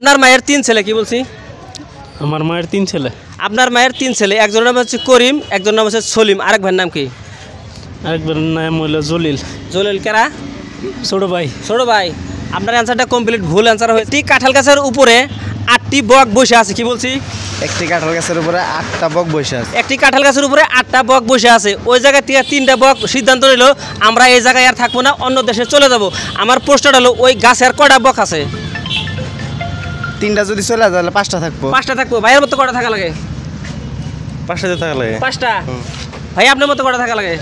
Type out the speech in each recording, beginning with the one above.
আপনার মায়ের 3 ছেলে কি বলছি? আমার মায়ের 3 ছেলে। আপনার মায়ের 3 ছেলে, একজনের নাম হচ্ছে করিম, একজনের নাম হচ্ছে সলিম, আরেক ভাইয়ের নাম কি? আরেকবার নাম হইল জলিল। জলিল কেরা? ছোট ভাই। ছোট ভাই। আপনার অ্যান্সারটা কমপ্লিট ভুল অ্যান্সার হয়েছে। একটি কাঁঠাল গাছের উপরে 8টি বক বসে আছে, কি বলছি? একটি কাঁঠাল গাছের উপরে 8টা বক বসে আছে। একটি কাঁঠাল গাছের উপরে 8টা বক বসে আছে। ওই জায়গা থেকে 3টা বক সিদ্ধান্ত নিল আমরা এই জায়গায় আর থাকবো না, অন্য দেশে চলে যাব। আমার প্রশ্নটা হলো ওই গাছে আর কয়টা বক আছে? 3টা যদি চলে যায় তাহলে 5টা থাকবো। 5টা থাকবো। ভাইয়ের মতো কয়টা থাকা লাগে? 5টাতে থাকা লাগে। 5টা। ভাই আপনার মতো কয়টা থাকা লাগে?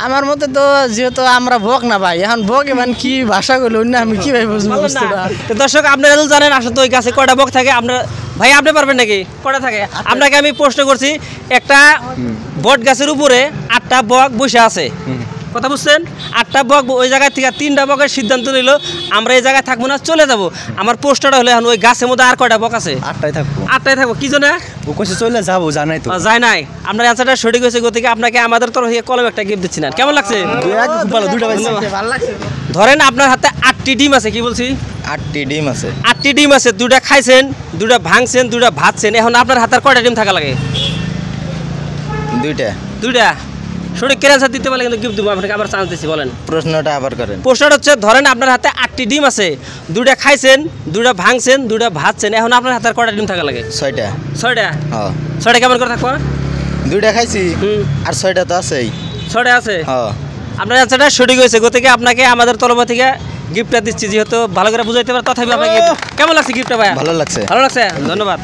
আমার মতে তো যেহেতু আমরা বক না ভাই, এখন বক এমন কি ভাষা গুলো না আমি কিভাবে বুঝবো? পারলেন না? তো দর্শক আপনারা তো জানেন আসলে তো ওই গাছে কয়টা বক থাকে। আপনার ভাই আপনি পারবেন নাকি কয়টা থাকে? আপনাকে আমি প্রশ্ন করছি, একটা বট গাছের উপরে 8টা বক বসে আছে, কথা বুঝছেন? 8টা বক, ওই জায়গায় থেকে 3টা বকের সিদ্ধান্ত নিল আমরা এই জায়গায় থাকবো না, চলে যাব। আমার প্রশ্নটা হলো এখন ওই গাছের মধ্যে আর কয়টা বক আছে? 8টাই থাকবো। 8টাই থাকবো। কি জন্য? ও কইছে চলে যাবো, জানাই তো। যায় নাই। আপনার অ্যান্সারটা সঠিক হয়েছে, গতিকে আপনাকে আমাদের তরফ থেকে কলম একটা গিফট দিচ্ছি না। কেমন লাগছে? খুব ভালো, 2টা পাইছি। ভালো লাগছে। ধরেন আপনার হাতে 8টি ডিম আছে, কি বলছি? 8টি ডিম আছে। 8টি ডিম আছে, 2টা খাইছেন, 2টা ভাঙছেন, 2টা ভাজছেন। এখন আপনার হাতের কয়টা ডিম থাকা লাগে? 2টা। 2টা। সঠিক অ্যান্সার দিতে পারলে কিন্তু গিফট দেবো আপনাকে। আবার চান্স দিচ্ছি, বলেন। প্রশ্নটা আবার করেন। প্রশ্নটা হচ্ছে ধরেন আপনার হাতে 8টি ডিম আছে, 2টা খাইছেন, 2টা ভাঙছেন, 2টা ভাজছেন। এখন আপনার হাতের কয়টা ডিম থাকা লাগে? 6টা। 6টা। হ্যাঁ। 6টা কেমন করে থাকবো? 2টা খাইছি আর 6টা তো আছেই। 6টা আছে। হ্যাঁ। আপনার অ্যান্সারটা সঠিক হয়েছে, গতিকে আপনাকে আমাদের তরফ থেকে গিফটটা দিচ্ছি, যেহেতু ভালো করে বুঝাইতে পারে। তথাপি আপনাকে কেমন লাগছে গিফটটা ভাইয়া? ভালো লাগছে। ভালো লাগছে, ধন্যবাদ।